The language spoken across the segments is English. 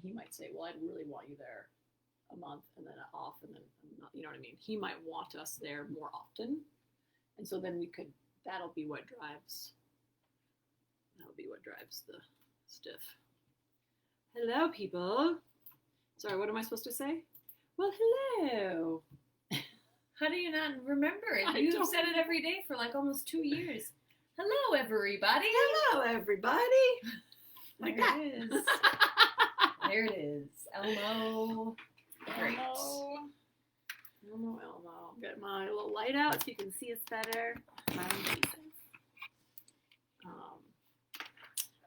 he might say, well, I'd really want you there a month and then off and then not, you know what I mean? He might want us there more often. And so then that'll be what drives the stiff. Hello, people. Sorry, what am I supposed to say? Well, hello. How do you not remember it? You've said it every day for like almost 2 years. Hello, everybody. Hello, everybody. Like there that. It is. There it is. Elmo. Great. Elmo. Get my little light out so you can see us better.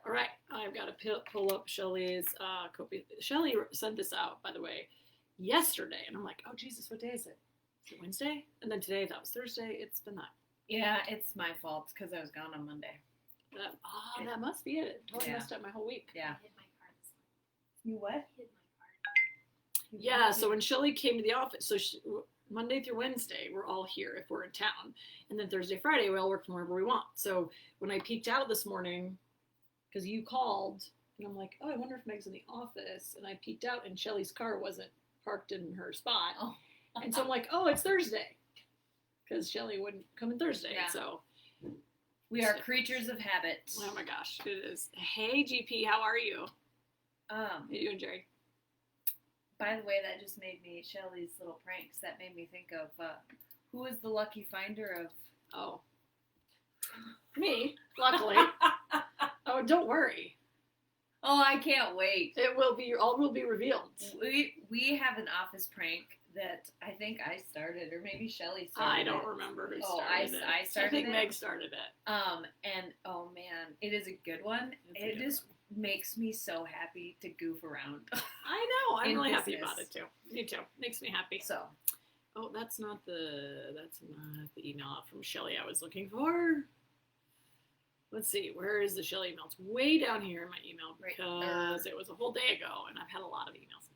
All right, I've got to pull up Shelly's copy. Shelly sent this out, by the way, yesterday, and I'm like, oh Jesus, what day is it? Is it Wednesday? And then today, that was Thursday. It's been that. Yeah, it's my fault because I was gone on Monday. That must be it. It totally messed up my whole week. Yeah. I hid my card this morning. You what? Hid my card. Yeah, so when Shelly came to the office, so Monday through Wednesday, we're all here if we're in town. And then Thursday, Friday, we all work from wherever we want. So when I peeked out this morning, because you called, and I'm like, oh, I wonder if Meg's in the office. And I peeked out, and Shelly's car wasn't parked in her spot. Oh. And so I'm like, oh, it's Thursday. Because Shelly wouldn't come in Thursday. Yeah. So we are creatures of habit. Oh my gosh, it is. Hey, GP, how are you? How you doing, Jerry? By the way, that just made me, Shelly's little pranks, that made me think of who is the lucky finder of... Oh. Me, luckily. Oh, don't worry. Oh, I can't wait. All will be revealed. We have an office prank that I think I started, or maybe Shelly started. I don't remember who started it. I started I think it. Meg started it. And oh man, it is a good one. It just makes me so happy to goof around. I know. I'm really happy business. about it too. Me too. Makes me happy. So. Oh, that's not the email from Shelly I was looking for. Let's see, where is the Shelly email? It's way down here in my email because it was a whole day ago and I've had a lot of emails.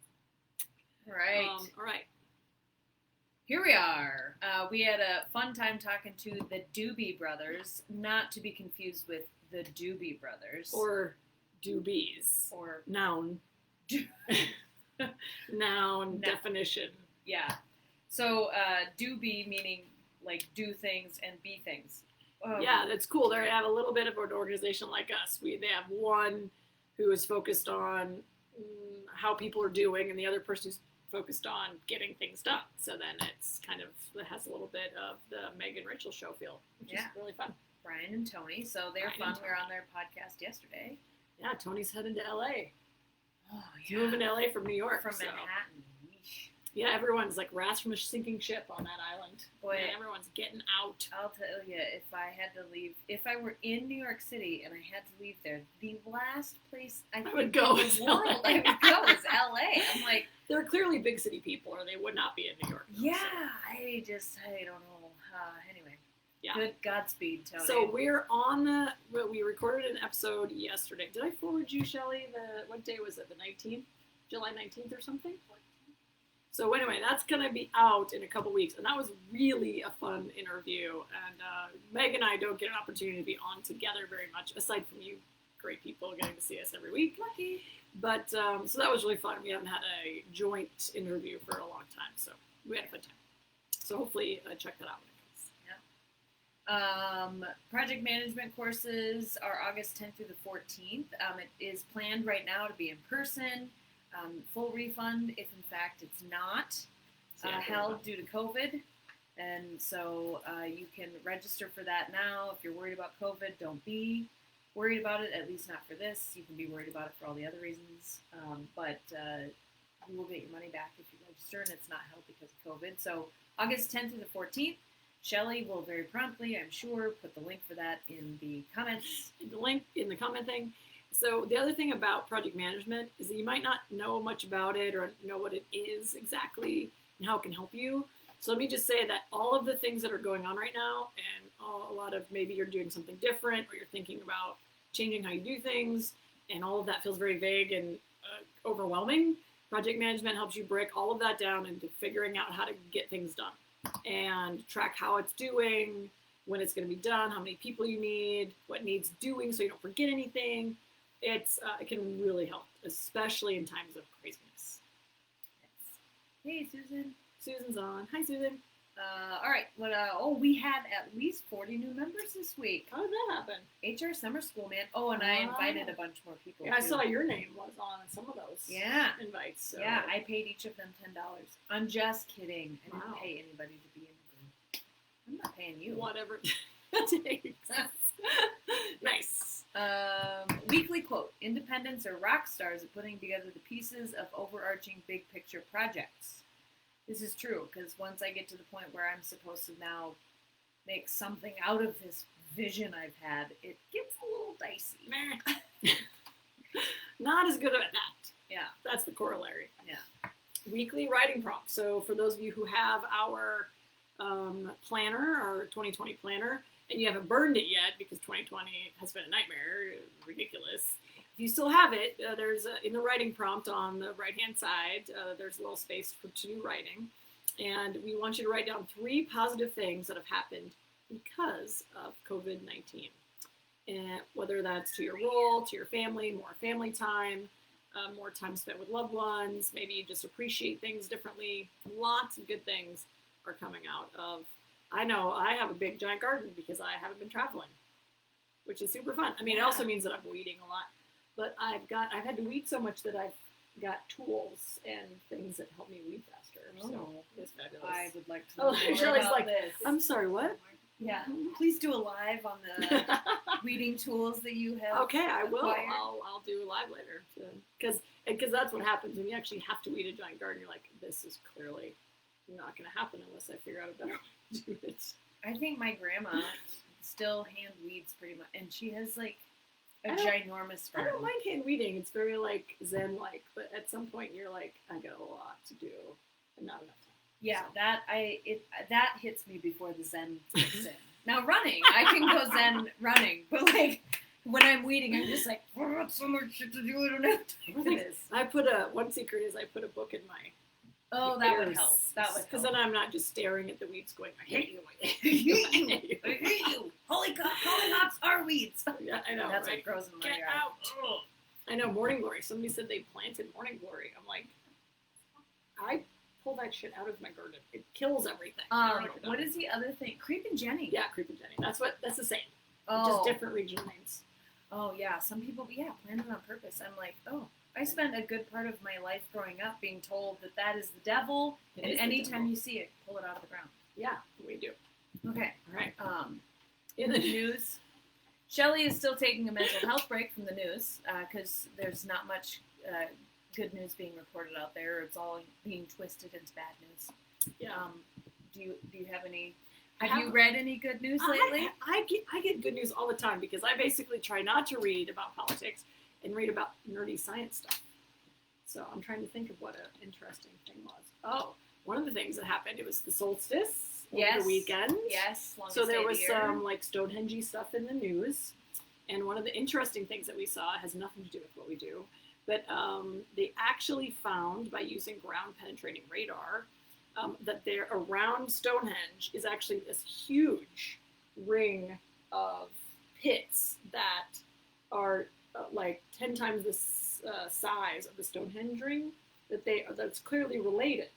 Right. All right. Here we are. We had a fun time talking to the Doobie Brothers, not to be confused with the Doobie Brothers. Or Doobies. Or noun. Noun definition. Yeah. So doobie meaning like do things and be things. Yeah, that's cool. They have a little bit of an organization like us. They have one who is focused on how people are doing, and the other person who's focused on getting things done. So then it has a little bit of the Meg and Rachel show feel, which is really fun. Brian and Tony. So they're fun. We were on their podcast yesterday. Yeah, Tony's headed to LA. Oh, He's moving to LA from New York. From Manhattan. Yeah, everyone's like rats from a sinking ship on that island. Boy, and everyone's getting out. I'll tell you, if I had to leave, if I were in New York City and I had to leave there, the last place I would go in the world I would go is LA. I'm like, they're clearly big city people, or they would not be in New York. Yeah, so. I don't know. Anyway, yeah. Good Godspeed, Tony. So we recorded an episode yesterday. Did I forward you, Shelly? What day was it? The 19th, July 19th, or something? So anyway, that's going to be out in a couple weeks, and that was really a fun interview, and Meg and I don't get an opportunity to be on together very much, aside from you great people getting to see us every week. Lucky. But, so that was really fun. We haven't had a joint interview for a long time, so we had a fun time. So hopefully check that out when it comes. Yeah. Project management courses are August 10th through the 14th. It is planned right now to be in person. Full refund if in fact it's not held due to COVID, and so you can register for that now. If you're worried about COVID, don't be worried about it, at least not for this. You can be worried about it for all the other reasons, but you will get your money back if you register, and it's not held because of COVID. So August 10th through the 14th. Shelly will very promptly, I'm sure, put the link for that in the comments. The link in the comment thing. So the other thing about project management is that you might not know much about it or know what it is exactly and how it can help you. So let me just say that all of the things that are going on right now, and a lot of maybe you're doing something different or you're thinking about changing how you do things, and all of that feels very vague and overwhelming. Project management helps you break all of that down into figuring out how to get things done and track how it's doing, when it's going to be done, how many people you need, what needs doing so you don't forget anything. It can really help. especially in times of craziness. Hey, Susan. Susan's on. Hi, Susan. All right. We had at least 40 new members this week. How did that happen? HR Summer School, man. Oh, and I invited a bunch more people. Yeah, I too. saw your name was on some of those invites. So. Yeah, I paid each of them $10. I'm just kidding. I didn't Wow. pay anybody to be in the group. I'm not paying you. Whatever it takes. Nice. Weekly quote. Independents are rock stars at putting together the pieces of overarching big picture projects. This is true, because once I get to the point where I'm supposed to now make something out of this vision I've had, it gets a little dicey. Meh. Not as good at that. Yeah. That's the corollary. Yeah. Weekly writing prompts. So for those of you who have our planner, our 2020 planner, and you haven't burned it yet because 2020 has been a nightmare, ridiculous. If you still have it, there's in the writing prompt on the right-hand side, there's a little space to do writing. And we want you to write down 3 positive things that have happened because of COVID-19. And whether that's to your role, to your family, more family time, more time spent with loved ones, maybe you just appreciate things differently. Lots of good things are coming out of. I know I have a big giant garden because I haven't been traveling, which is super fun. I mean, It also means that I'm weeding a lot. But I've had to weed so much that I've got tools and things that help me weed faster. So it's fabulous. I would like to know more Shelley's about like, this. I'm sorry, what? Yeah. Please do a live on the weeding tools that you have. Okay, I will. acquired. I'll do a live later. Because that's what happens when you actually have to weed a giant garden. You're like, this is clearly not going to happen unless I figure out a better way to do it. I think my grandma still hand weeds pretty much, and she has like a I don't- I ginormous garden. don't mind hand weeding. It's very like Zen-like, but at some point you're like, I got a lot to do and not enough time. Yeah, So. that hits me before the Zen kicks in. Now running, I can go Zen running, but like when I'm weeding, I'm just like, oh, I got so much shit to do. I don't have time for this. I one secret is I put a book in my Oh, that would ears. help. That would Because help. then I'm not just staring at the weeds going, I hate you. I I hate you. hate you. I hate you. Holy hops are weeds. Yeah, I know, That's right? what grows in my Get yard. out. Ugh. I know, morning glory. Somebody said they planted morning glory. I'm like, I pull that shit out of my garden. It kills everything. I don't know if What it is the other thing? Creepin' Jenny. Yeah, creeping Jenny. That's the same. Oh. Just different regional names. Oh yeah, some people plan it on purpose. I'm like, I spent a good part of my life growing up being told that is the devil, It and is the anytime devil. you see it, pull it out of the ground. Yeah, we do. Okay. All right. In the news, Shelley is still taking a mental health break from the news because there's not much good news being reported out there. It's all being twisted into bad news. Yeah. Do you have any? Have you read any good news lately? I get good news all the time because I basically try not to read about politics and read about nerdy science stuff. So I'm trying to think of what an interesting thing was. Oh, one of the things that happened, it was the solstice over the weekend. Yes. So there was some like Stonehenge stuff in the news. And one of the interesting things that we saw has nothing to do with what we do. But they actually found, by using ground penetrating radar, that there around Stonehenge is actually this huge ring of pits that are like 10 times the size of the Stonehenge ring. That's clearly related,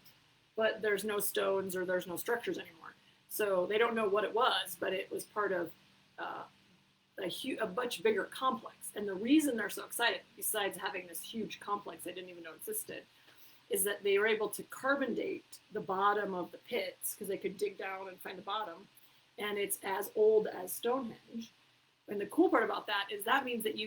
but there's no stones or there's no structures anymore. So they don't know what it was, but it was part of a much bigger complex. And the reason they're so excited, besides having this huge complex they didn't even know existed, is that they were able to carbon date the bottom of the pits because they could dig down and find the bottom. And it's as old as Stonehenge. And the cool part about that is that means that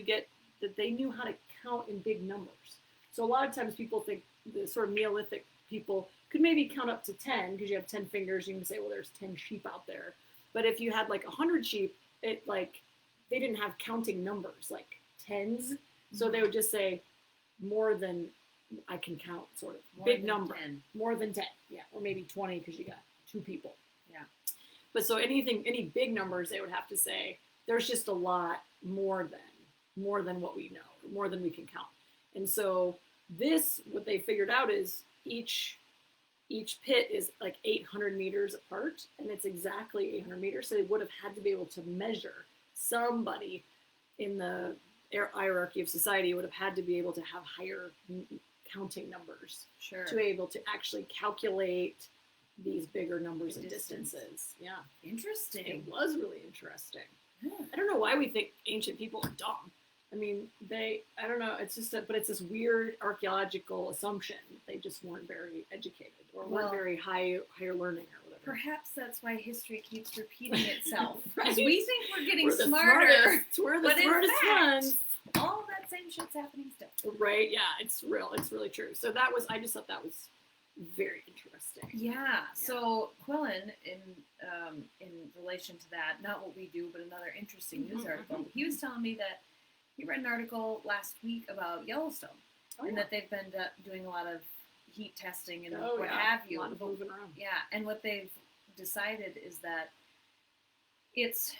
that they knew how to count in big numbers. So a lot of times people think the sort of Neolithic people could maybe count up to 10 because you have 10 fingers. You can say, well, there's 10 sheep out there. But if you had like 100 sheep, they didn't have counting numbers, like tens. So they would just say more than I can count, sort of. More Big than number. 10. More than 10, yeah. Or maybe 20 because you got 2 people. Yeah. But so any big numbers, they would have to say, there's just a lot more than what we know, more than we can count. And so what they figured out is each pit is like 800 meters apart, and it's exactly 800 meters. So they would have had to be able to measure somebody in the hierarchy of society would have had to be able to have higher counting numbers Sure. to be able to actually calculate these bigger numbers and Distance. distances. Yeah, Interesting. it was really interesting. Yeah. I don't know why we think ancient people are dumb. I mean, I don't know, it's just but it's this weird archaeological assumption. They just weren't very educated or weren't Well, very higher learning or whatever. Perhaps that's why history keeps repeating itself. Right. Because we think we're getting We're the smarter. smartest. We're the but in smartest fact, ones. all that same shit's happening still. Right, yeah, it's real. It's really true. So I just thought that was very interesting. Yeah. So Quillen, in relation to that, not what we do, but another interesting news Mhm, article. He was telling me that he read an article last week about Yellowstone, Oh, and yeah. that they've been doing a lot of heat testing and Oh, what yeah. have you. A lot of moving around. Yeah, and what they've decided is that it's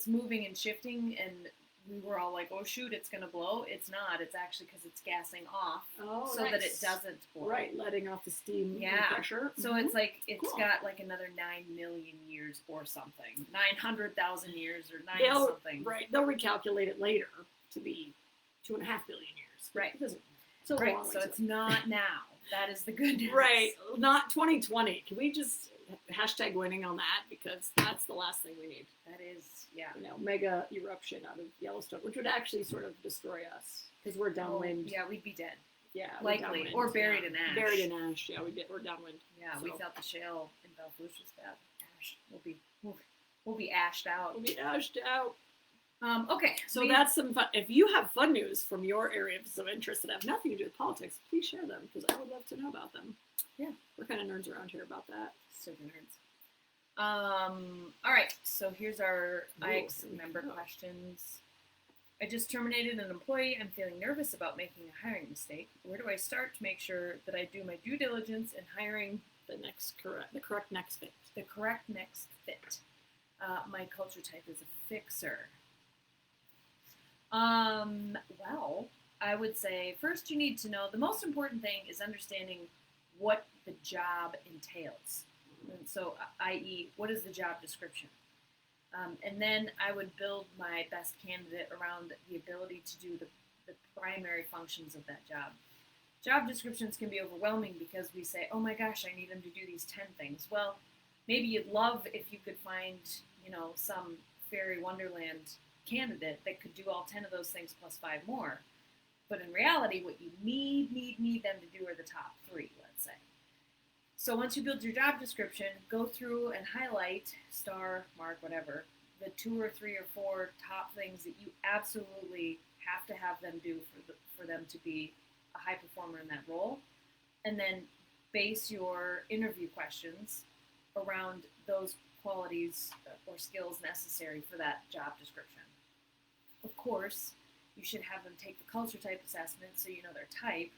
moving and shifting, and we were all like, "Oh shoot, it's gonna blow." It's not. It's actually because it's gassing off, Oh, so that it nice. doesn't blow. Right, letting off the steam and Yeah. pressure. So Mhm. it's like it's Cool. got like another 9 million years or something, 900,000 years or 9 They'll- something. Right, they'll recalculate it later to be 2.5 billion years. Right. It doesn't. So Right. long So ways it's not now. That is the good news. Right, not 2020. Can we just hashtag winning on that, because that's the last thing we need. That is, yeah. Mega eruption out of Yellowstone, which would actually sort of destroy us because we're downwind. Yeah, we'd be dead. Yeah, we're likely. downwind, Or buried yeah. in ash. Buried in ash. Yeah, we're downwind. Yeah, So- we thought the shale in Belfouche was bad. Ash. We'll be ashed out. We'll be ashed out. Okay. So that's some fun. If you have fun news from your areas of interest that have nothing to do with politics, please share them, because I would love to know about them. Yeah. We're kind of nerds around here about that. super nerds. All right, so here's our Ooh, IX here we member go. questions. I just terminated an employee. I'm feeling nervous about making a hiring mistake. Where do I start to make sure that I do my due diligence in hiring The correct next fit. the correct next fit? My culture type is a fixer. Well, I would say first you need to know the most important thing is understanding what the job entails. And so, i.e., what is the job description? And then I would build my best candidate around the ability to do the primary functions of that job. Job descriptions can be overwhelming because we say, oh my gosh, I need them to do these 10 things. Well, maybe you'd love if you could find, some fairy wonderland candidate that could do all 10 of those things plus 5 more. But in reality, what you need them to do are the top 3, let's say. So once you build your job description, go through and highlight, star, mark, whatever, the 2 or 3 or 4 top things that you absolutely have to have them do for them to be a high performer in that role. And then base your interview questions around those qualities or skills necessary for that job description. Of course, you should have them take the culture type assessment so you know their type,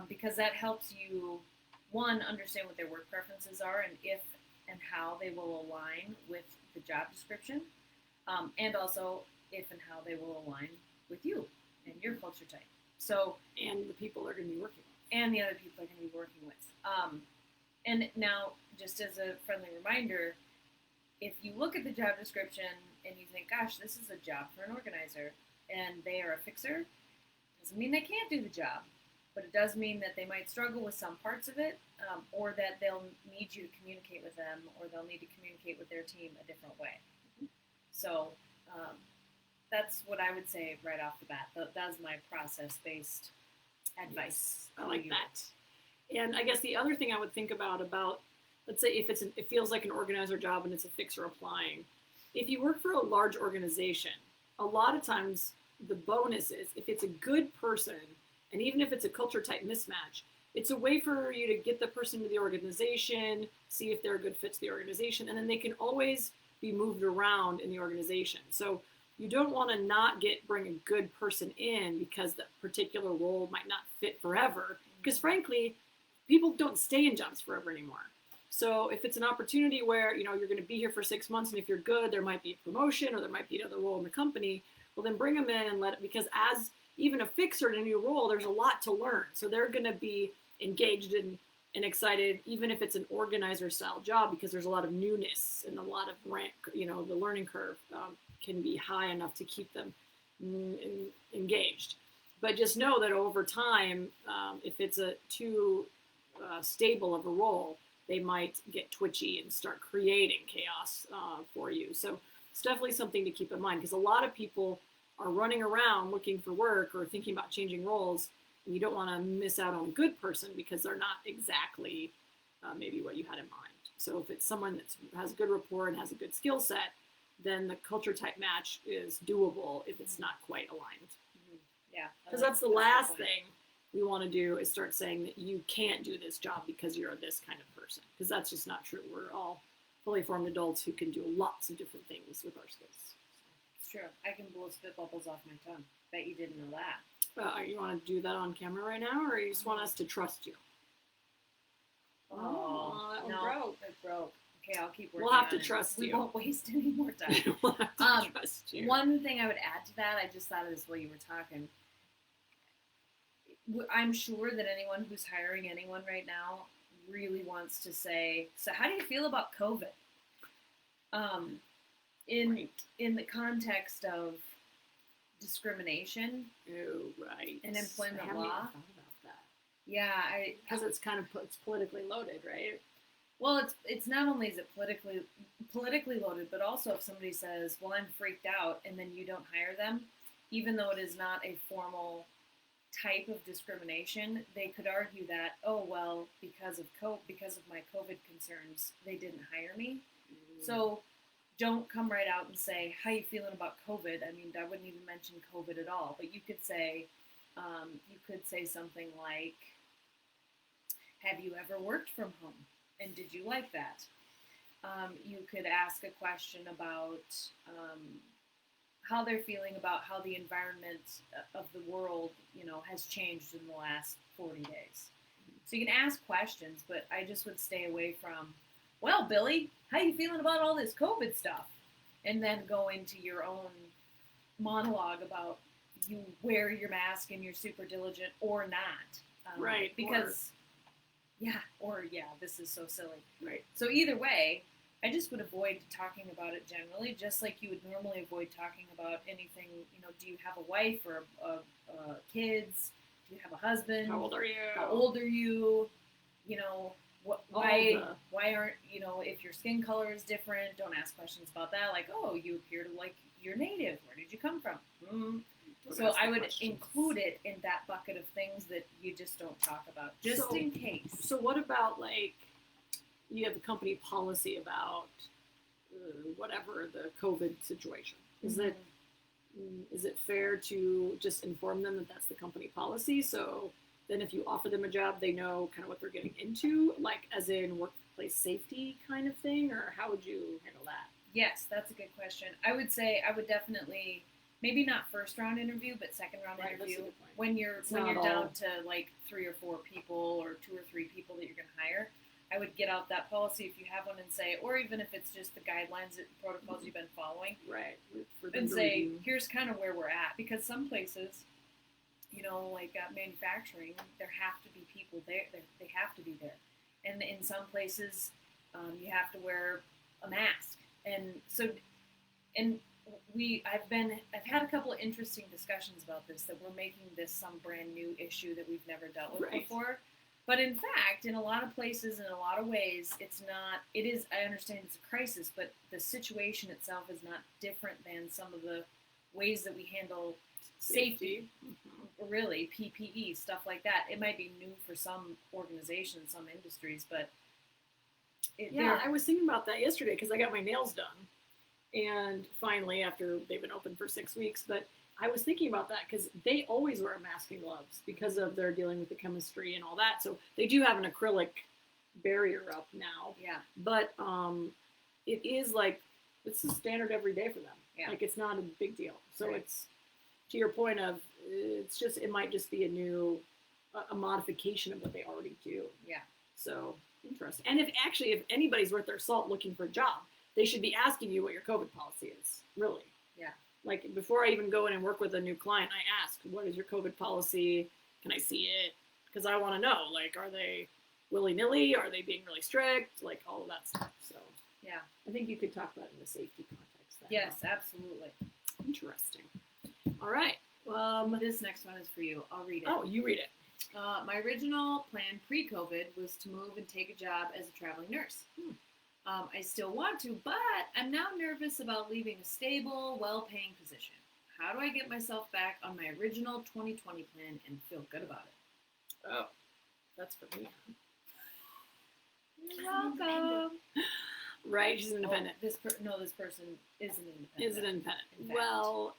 because that helps you, one, understand what their work preferences are and if and how they will align with the job description, and also if and how they will align with you and your culture type. So, And the people they're going to be working with. and the other people are going to be working with. And now, just as a friendly reminder, if you look at the job description and you think, gosh, this is a job for an organizer, and they are a fixer, doesn't mean they can't do the job, but it does mean that they might struggle with some parts of it, or that they'll need you to communicate with them, or they'll need to communicate with their team a different way. So that's what I would say right off the bat. That's my process-based advice. I like that. And I guess the other thing I would think about, let's say if it feels like an organizer job and it's a fixer applying. If you work for a large organization, a lot of times the bonus is if it's a good person, and even if it's a culture type mismatch, it's a way for you to get the person to the organization, see if they're a good fit to the organization, and then they can always be moved around in the organization. So you don't want to bring a good person in because that particular role might not fit forever. Because frankly, people don't stay in jobs forever anymore. So if it's an opportunity where you're going to be here for 6 months, and if you're good, there might be a promotion or there might be another role in the company. Well, then bring them in and because as even a fixer in a new role, there's a lot to learn. So they're going to be engaged and excited, even if it's an organizer style job, because there's a lot of newness and a lot of the learning curve can be high enough to keep them engaged. But just know that over time, if it's a too stable of a role, they might get twitchy and start creating chaos for you. So it's definitely something to keep in mind, because a lot of people are running around looking for work or thinking about changing roles, and you don't want to miss out on a good person because they're not exactly maybe what you had in mind. So if it's someone that has a good rapport and has a good skill set, then the culture type match is doable if it's not quite aligned. Yeah. Because that's the last thing we want to do, is start saying that you can't do this job because you're this kind of person. Because that's just not true. We're all fully formed adults who can do lots of different things with our skills. It's true. I can blow spit bubbles off my tongue. Bet you didn't know that. You want to do that on camera right now, or you just want us to trust you? Oh, that one no, broke. It broke. Okay, I'll keep working. We'll have on to it. trust We you. won't waste any more time. We'll have to trust you. One thing I would add to that, I just thought of this while you were talking. I'm sure that anyone who's hiring anyone right now really wants to say, so how do you feel about COVID? In the context of discrimination Right. and employment I haven't law. even thought about that. Yeah, Because it's kind of it's politically loaded, right? well, it's not only is it politically loaded, but also if somebody says, "Well, I'm freaked out," and then you don't hire them, even though it is not a formal type of discrimination, they could argue that, oh well, because of my COVID concerns, they didn't hire me. So don't come right out and say, how you feeling about COVID? I mean, I wouldn't even mention COVID at all, but you could say something like, have you ever worked from home? And did you like that? You could ask a question about how they're feeling about how the environment of the world, has changed in the last 40 days. So you can ask questions, but I just would stay away from, well, Billy, how you feeling about all this COVID stuff? And then go into your own monologue about you wear your mask and you're super diligent or not. Right. Because, this is so silly. Right. So either way, I just would avoid talking about it generally, just like you would normally avoid talking about anything. Do you have a wife or kids? Do you have a husband? How old are you? How old are you? Why aren't, if your skin color is different, don't ask questions about that. Like, oh, you appear to like you're native. Where did you come from? So I would include it in that bucket of things that you just don't talk about, just in case. So what about, like, you have a company policy about whatever the COVID situation? Is it fair to just inform them that that's the company policy? So then if you offer them a job, they know kind of what they're getting into, like as in workplace safety kind of thing, or how would you handle that? Yes, that's a good question. I would say I would definitely, maybe not first round interview, but second round interview when you're down to like 3 or 4 people or 2 or 3 people that you're going to hire. I would get out that policy if you have one and say, or even if it's just the guidelines and protocols you've been following, right? And say, here's kind of where we're at, because some places, like manufacturing, there have to be people there. They have to be there, and in some places, you have to wear a mask, and so, and I've had a couple of interesting discussions about this, that we're making this some brand new issue that we've never dealt with before. But in fact, in a lot of places, in a lot of ways, it's not, it is, I understand it's a crisis, but the situation itself is not different than some of the ways that we handle safety. Really, PPE, stuff like that. It might be new for some organizations, some industries, but I was thinking about that yesterday because I got my nails done, and finally, after they've been open for 6 weeks, but I was thinking about that because they always wear a mask and gloves because of their dealing with the chemistry and all that. So they do have an acrylic barrier up now. Yeah. But it is like, it's a standard every day for them. Yeah. Like, it's not a big deal. So it's, to your point of, it's just, it might just be a modification of what they already do. Yeah. So interesting. And if anybody's worth their salt looking for a job, they should be asking you what your COVID policy is, really. Yeah. Like, before I even go in and work with a new client, I ask, what is your COVID policy? Can I see it? Because I want to know, like, are they willy-nilly? Are they being really strict? Like, all of that stuff. So, yeah. I think you could talk about it in the safety context. Yes, absolutely. Interesting. All right. This next one is for you. I'll read it. Oh, you read it. My original plan pre-COVID was to move and take a job as a traveling nurse. I still want to, but I'm now nervous about leaving a stable, well-paying position. How do I get myself back on my original 2020 plan and feel good about it? Oh, that's for me. You're welcome. Right, she's an independent. This person is an independent. Is an independent. In fact. Well,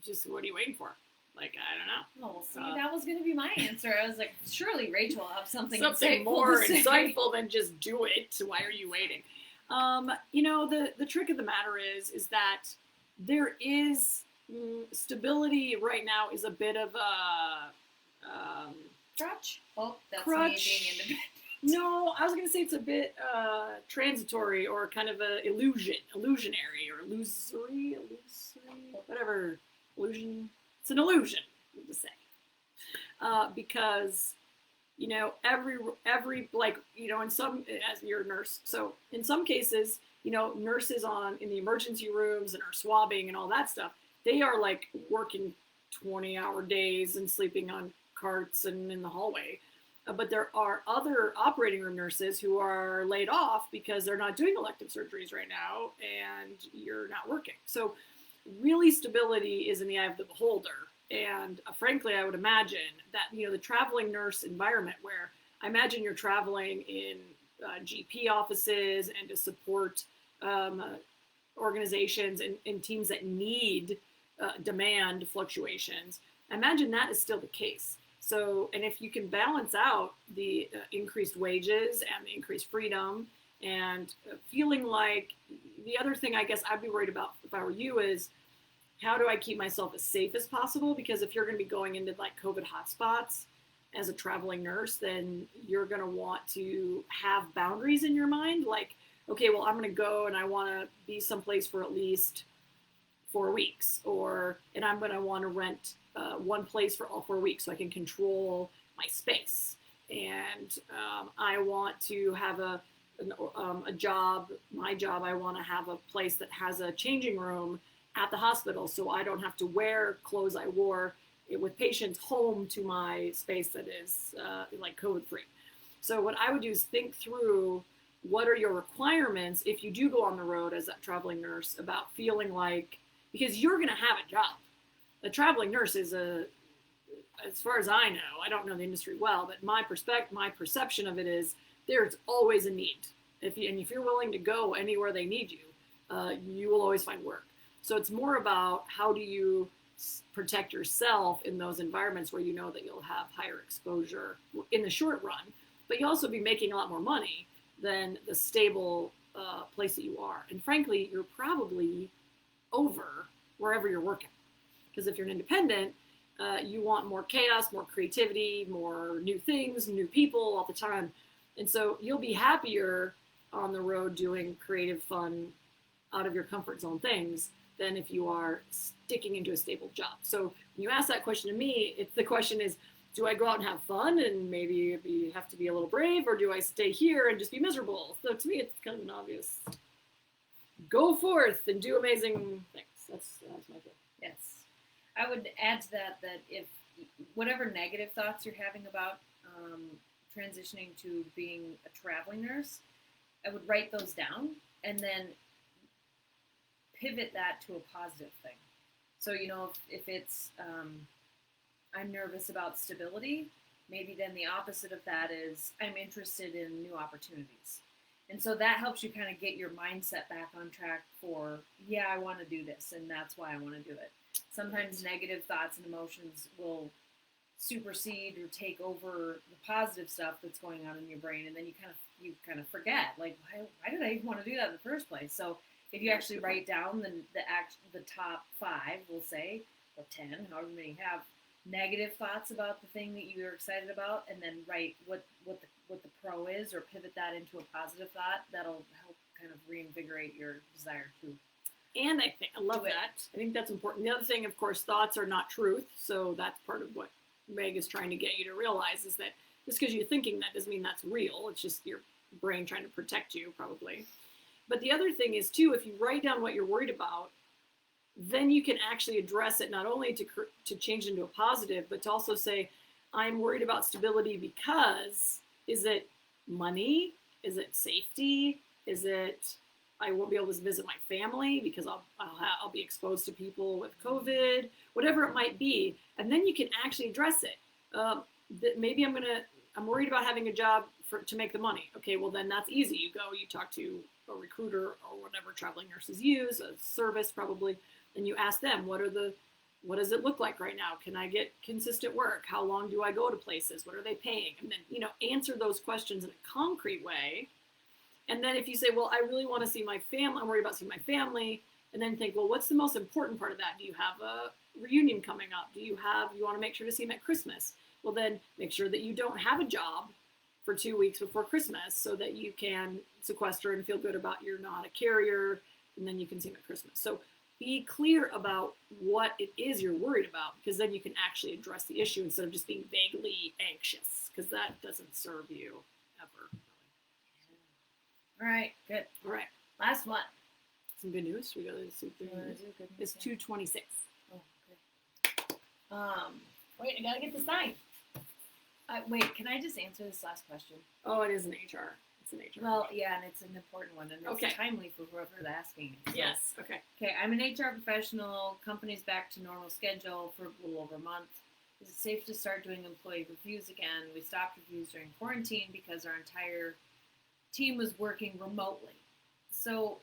just what are you waiting for? Like, I don't know. Oh, well, see, that was going to be my answer. I was like, surely Rachel will have something Something insightful more to say. insightful than just do it. Why are you waiting? The trick of the matter is that there is stability right now is a bit of a Crutch? Oh, that's crutch. me being independent. No, I was going to say it's a bit transitory or kind of a illusionary or illusory, whatever, illusion. It's an illusion, to say, because every like in some, as you're a nurse, so in some cases nurses in the emergency rooms and are swabbing and all that stuff, they are like working 20-hour days and sleeping on carts and in the hallway. But there are other operating room nurses who are laid off because they're not doing elective surgeries right now and you're not working. So really stability is in the eye of the beholder. And frankly, I would imagine that, the traveling nurse environment where I imagine you're traveling in GP offices and to support organizations and teams that need demand fluctuations. I imagine that is still the case. So, and if you can balance out the increased wages and the increased freedom and feeling like the other thing I guess I'd be worried about if I were you is how do I keep myself as safe as possible? Because if you're going to be going into like COVID hotspots as a traveling nurse, then you're going to want to have boundaries in your mind. Like, okay, well, I'm going to go and I want to be someplace for at least 4 weeks, and I'm going to want to rent one place for all 4 weeks so I can control my space. And I want to have a job, my job, I want to have a place that has a changing room at the hospital so I don't have to wear clothes I wore with patients home to my space that is like COVID free. So what I would do is think through what are your requirements if you do go on the road as a traveling nurse about feeling like, because you're going to have a job. A traveling nurse is as far as I know, I don't know the industry well, but my perception of it is there's always a need. If you're willing to go anywhere they need you, you will always find work. So it's more about how do you protect yourself in those environments where you know that you'll have higher exposure in the short run, but you'll also be making a lot more money than the stable place that you are. And frankly, you're probably over wherever you're working. Because if you're an independent, you want more chaos, more creativity, more new things, new people all the time. And so you'll be happier on the road doing creative, fun, out of your comfort zone things than if you are sticking into a stable job. So when you ask that question to me, the question is, do I go out and have fun and maybe have to be a little brave, or do I stay here and just be miserable? So to me, it's kind of an obvious, go forth and do amazing things. That's my thing. Yes. I would add to that if whatever negative thoughts you're having about transitioning to being a traveling nurse, I would write those down and then pivot that to a positive thing. So, if it's, I'm nervous about stability, maybe then the opposite of that is I'm interested in new opportunities. And so that helps you kind of get your mindset back on track for, yeah, I want to do this, and that's why I want to do it. Sometimes negative thoughts and emotions will supersede or take over the positive stuff that's going on in your brain, and then you kind of forget, like, why did I even want to do that in the first place? So if you actually write down the top 5, we'll say, or 10, however many you have, negative thoughts about the thing that you're excited about, and then write what the pro is, or pivot that into a positive thought, that'll help kind of reinvigorate your desire to. And I love that. I think that's important. The other thing, of course, thoughts are not truth. So that's part of what Meg is trying to get you to realize is that just because you're thinking that doesn't mean that's real. It's just your brain trying to protect you, probably. But the other thing is, too, if you write down what you're worried about, then you can actually address it, not only to change into a positive, but to also say, I'm worried about stability because, is it money? Is it safety? Is it I won't be able to visit my family because I'll be exposed to people with COVID, whatever it might be, and then you can actually address it. Maybe I'm worried about having a job to make the money. Okay, well then that's easy. You talk to a recruiter or whatever traveling nurses use, a service probably, and you ask them what does it look like right now? Can I get consistent work? How long do I go to places? What are they paying? And then, answer those questions in a concrete way. And then if you say, well, I really want to see my family, I'm worried about seeing my family, and then think, well, what's the most important part of that? Do you have a reunion coming up? You want to make sure to see them at Christmas? Well, then make sure that you don't have a job for 2 weeks before Christmas so that you can sequester and feel good about you're not a carrier, and then you can see them at Christmas. So be clear about what it is you're worried about, because then you can actually address the issue instead of just being vaguely anxious, because that doesn't serve you ever. All right, good. All right. Last one. Some good news. We go to super news. It's 2:26. Oh, good. Wait, I gotta get the sign. Wait, can I just answer this last question? Oh, it is an HR. It's an HR. Well, yeah, and it's an important one, and it's okay. timely for whoever's asking it. So. Yes. Okay. Okay, I'm an HR professional. Company's back to normal schedule for a little over a month. Is it safe to start doing employee reviews again? We stopped reviews during quarantine because our entire team was working remotely. So,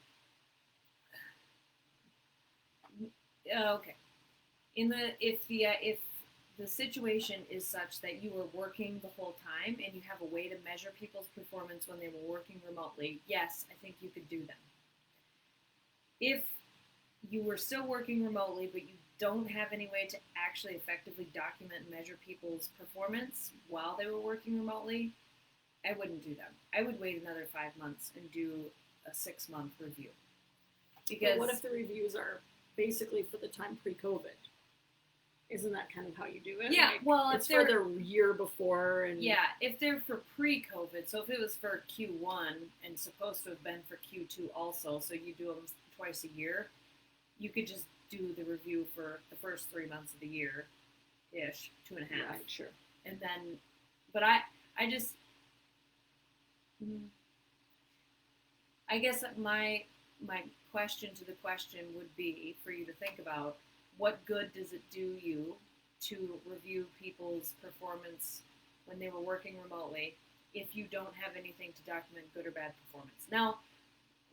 okay. If the situation is such that you were working the whole time and you have a way to measure people's performance when they were working remotely, yes, I think you could do them. If you were still working remotely, but you don't have any way to actually effectively document and measure people's performance while they were working remotely, I wouldn't do them. I would wait another 5 months and do a 6-month review. Because but what if the reviews are basically for the time pre-COVID? Isn't that kind of how you do it? Yeah, well, it's for the year before, and yeah, if they're for pre-COVID, so if it was for Q1 and supposed to have been for Q2 also, so you do them twice a year, you could just do the review for the first 3 months of the year, ish, 2.5. Right, sure. And then, but I guess my question to the question would be for you to think about. What good does it do you to review people's performance when they were working remotely if you don't have anything to document good or bad performance? Now,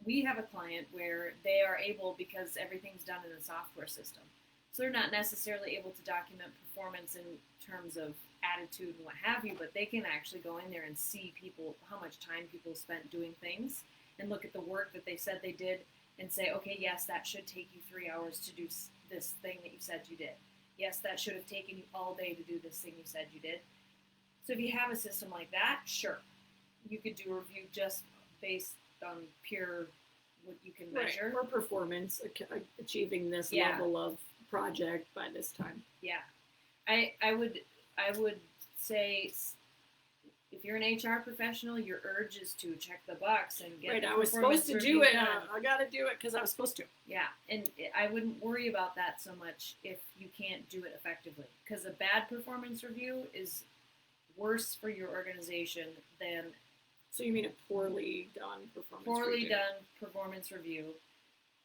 we have a client where they are able, because everything's done in a software system, so they're not necessarily able to document performance in terms of attitude and what have you, but they can actually go in there and see people, how much time people spent doing things, and look at the work that they said they did and say, okay, yes, that should take you 3 hours to do this thing that you said you did. Yes, that should have taken you all day to do this thing you said you did. So if you have a system like that, sure, you could do a review just based on pure what you can measure. Right. Or performance, achieving this level of project by this time. Yeah. I would say, if you're an HR professional, your urge is to check the box and get. Right, I was supposed to do it. I got to do it because I was supposed to. Yeah, and I wouldn't worry about that so much if you can't do it effectively, because a bad performance review is worse for your organization than. So you mean a poorly done performance review? Poorly done performance review,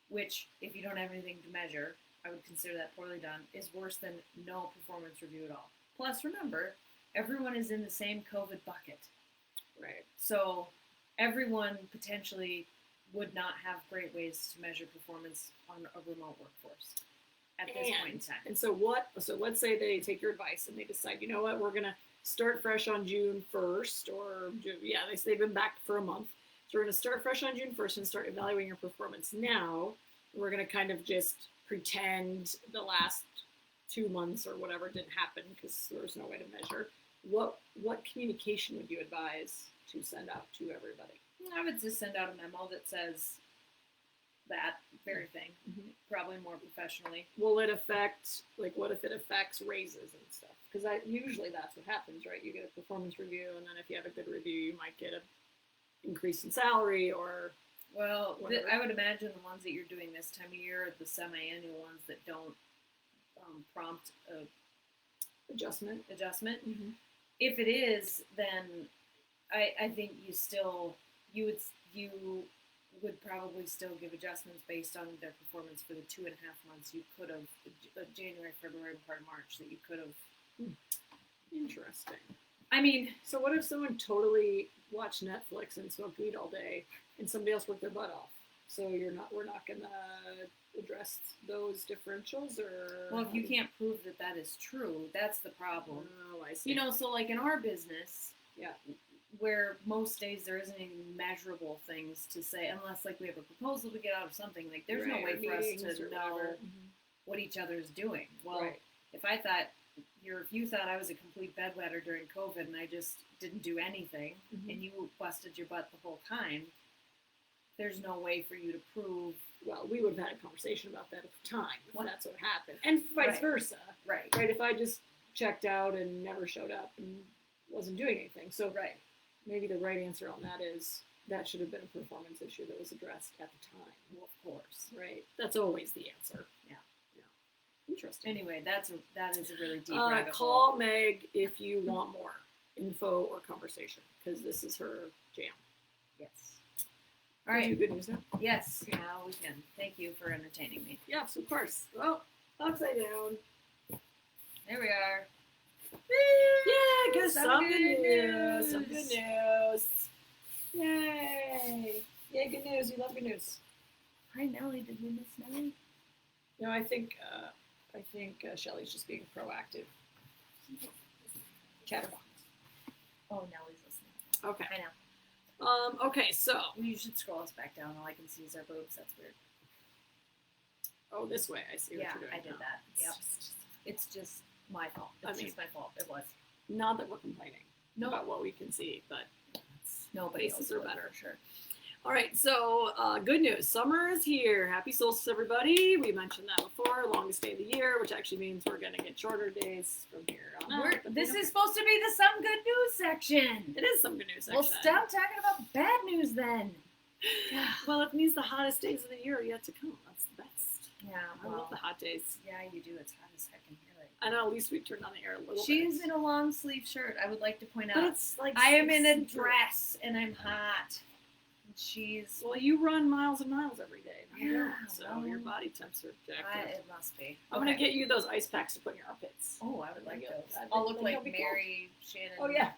which if you don't have anything to measure, I would consider that poorly done, is worse than no performance review at all. Plus, remember, everyone is in the same COVID bucket. Right. So everyone potentially would not have great ways to measure performance on a remote workforce at this point in time. And so let's say they take your advice and they decide, you know what, we're going to start fresh on June 1st, or they've been back for a month. So we're going to start fresh on June 1st and start evaluating your performance now. We're going to kind of just pretend the last 2 months or whatever didn't happen because there was no way to measure. What communication would you advise to send out to everybody? I would just send out a memo that says that very thing, probably more professionally. Will it affect, what if it affects raises and stuff? Because usually that's what happens, right? You get a performance review, and then if you have a good review, you might get an increase in salary or Well, Whatever. I would imagine the ones that you're doing this time of year are the semi-annual ones that don't prompt a Adjustment. adjustment. Mm-hmm. If it is, then I think you would probably still give adjustments based on their performance for the 2.5 months you could have January, February, and part of March that you could have. Interesting. I mean, So what if someone totally watched Netflix and smoked weed all day, and somebody else worked their butt off? So we're not gonna address those differentials, or well, if you can't prove that that is true, that's the problem. Oh, I see. So like in our business, Yeah. where most days there isn't any measurable things to say, unless like we have a proposal to get out of something. Like there's no Right, way or for us meetings to or know whatever. what each other's doing. Well, Right. if you thought I was a complete bedwetter during COVID and I just didn't do anything, Mhm. and you busted your butt the whole time, there's no way for you to prove. Well, we would have had a conversation about that at the time, if What? that's what happened, and vice Right. versa. Right. Right? If I just checked out and never showed up and wasn't doing anything, so Right. maybe the right answer on that is that should have been a performance issue that was addressed at the time. Well, of course. Right? That's always the answer. Yeah. Interesting. Anyway, that is a really deep rabbit Call hole. Meg if you want more info or conversation, because this is her jam. Yes. All right. Do good news now. Yes. Now we can. Thank you for entertaining me. Yes, of course. Well, upside down. There we are. Yeah, because some good news. Some news. good news. Yay. Yay, good news. You love good news. Hi, Nellie. Did we miss Nellie? No, I think Shelly's just being proactive. Chatterbox. Oh, Nellie's listening. Okay. I know. Okay, so You should scroll us back down. All I can see is our boobs. That's weird. this way. I see what Yeah, you're doing. I did now. that. It's Yep. just- It's just my fault. I It's mean- just my fault. It was. not that we're complaining No. about what we can see, but Nobody faces else are would, better. for sure. All right, so good news. Summer is here. Happy solstice, everybody. We mentioned that before. Longest day of the year, which actually means we're going to get shorter days from here on out. but This we is don't supposed to be the some good news section. care. It is some good news, Well, actually. stop talking about bad news then. Well, it means the hottest days of the year are yet to come. That's the best. Yeah, I love the hot days. Yeah, you do. It's hot as heck in here right I know at least we turned on the air a little She's bit. in a long sleeve shirt. I would like to point But out. it's like I am in a see-through. dress and I'm hot. And she's. Well, you run miles and miles every day. I Yeah, don't, so well, your body temps are objective. It must be. I'm going to get you those ice packs to put in your armpits. Oh, I would like Yeah, those. I I'll think look they'll like be cool. Mary Shannon. Oh, yeah.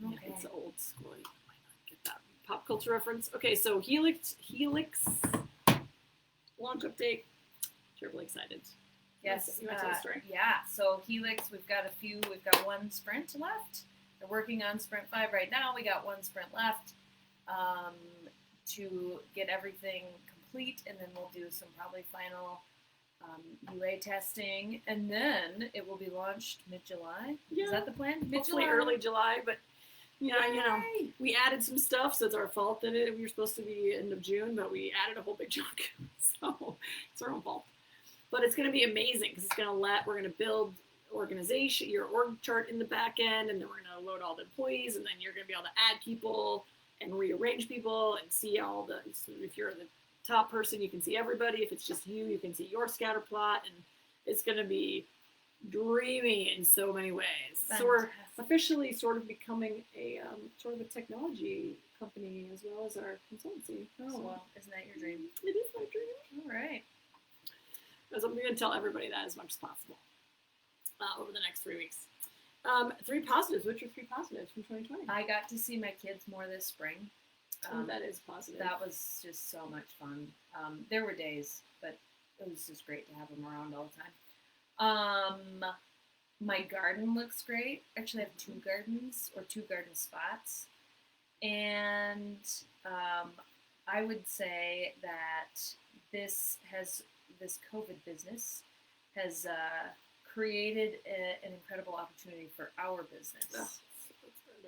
Okay. It's old school. You might not get that pop culture reference. Okay, so Helix launch update. Terribly excited. Yes. You want to tell the story? Yeah. So Helix, we've got one sprint left. They're working on sprint 5 right now. We got one sprint left to get everything complete, and then we'll do some probably final UA testing, and then it will be launched mid-July. Yeah. Is that the plan? Hopefully early July, but Yay! we added some stuff, so it's our fault that we were supposed to be end of June, but we added a whole big chunk, so it's our own fault. But it's going to be amazing because we're going to build organization, your org chart in the back end, and then we're going to load all the employees, and then you're going to be able to add people and rearrange people and see all the. So if you're the top person, you can see everybody. If it's just you can see your scatter plot, and it's going to be dreamy in so many ways. So we're Fantastic. officially sort of becoming a sort of a technology company as well as our consultancy. Oh, So well, isn't that your dream? it is my dream. All right. So I'm going to tell everybody that as much as possible over the next 3 weeks. 3 positives. Which are 3 positives from 2020? I got to see my kids more this spring. That is positive. That was just so much fun. There were days, but it was just great to have them around all the time. My garden looks great. Actually, I have 2 gardens, or 2 garden spots. And I would say that this COVID business has created an incredible opportunity for our business.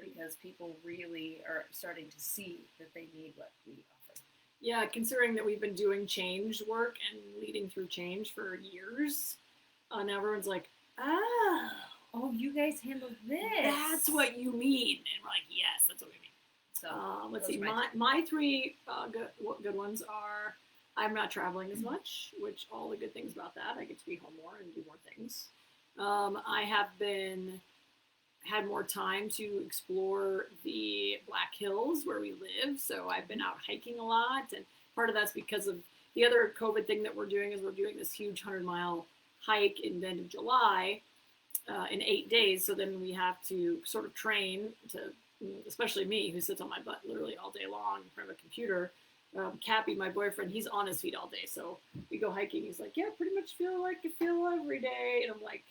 Because people really are starting to see that they need what we offer. Yeah, considering that we've been doing change work and leading through change for years, now everyone's like, Oh, you guys handle this. that's what you mean. And we're like, yes, that's what we mean. So Let's those see. are My three good ones are I'm not traveling as much, which all the good things about that. I get to be home more and do more things. I have had more time to explore the Black Hills where we live. So I've been out hiking a lot. And part of that's because of the other COVID thing that we're doing is we're doing this huge 100-mile hike in the end of July in 8 days. So then we have to sort of train to, especially me who sits on my butt literally all day long in front of a computer. Cappy, my boyfriend, he's on his feet all day. So we go hiking. He's like, yeah, pretty much feel like I feel every day. And I'm like,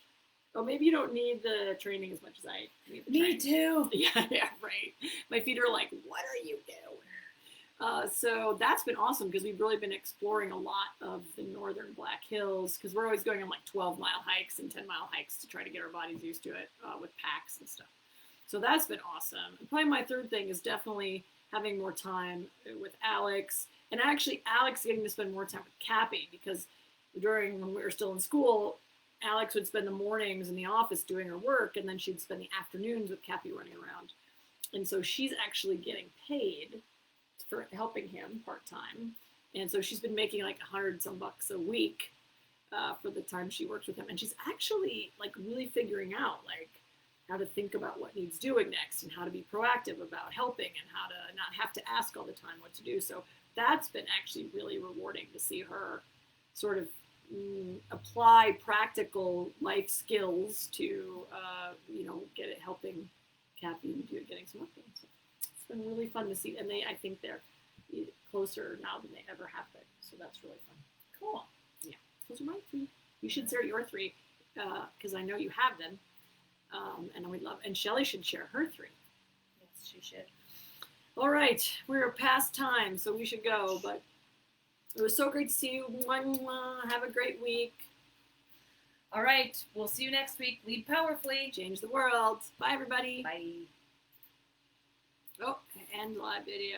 oh, maybe you don't need the training as much as I need the training. Me too. Yeah, right. My feet are like, what are you doing? So that's been awesome because we've really been exploring a lot of the northern Black Hills because we're always going on like 12-mile hikes and 10-mile hikes to try to get our bodies used to it with packs and stuff. So that's been awesome. And probably my third thing is definitely having more time with Alex. And actually, Alex getting to spend more time with Cappy because when we were still in school, Alex would spend the mornings in the office doing her work, and then she'd spend the afternoons with Cappy running around. And so she's actually getting paid for helping him part-time. And so she's been making like $100-some a week for the time she works with him. And she's actually like really figuring out like how to think about what needs doing next and how to be proactive about helping and how to not have to ask all the time what to do. So that's been actually really rewarding to see her sort of apply practical life skills to, helping Cappy getting some work done. So it's been really fun to see. And I think they're closer now than they ever have been. So that's really fun. Cool. Yeah. Those are my three. You should share your three because I know you have them. And we'd love, and Shelly should share her three. Yes, she should. All right, we're past time, so we should go. But it was so great to see you. Have a great week. All right, we'll see you next week. Lead powerfully. Change the world. Bye, everybody. Bye. Oh, and live video.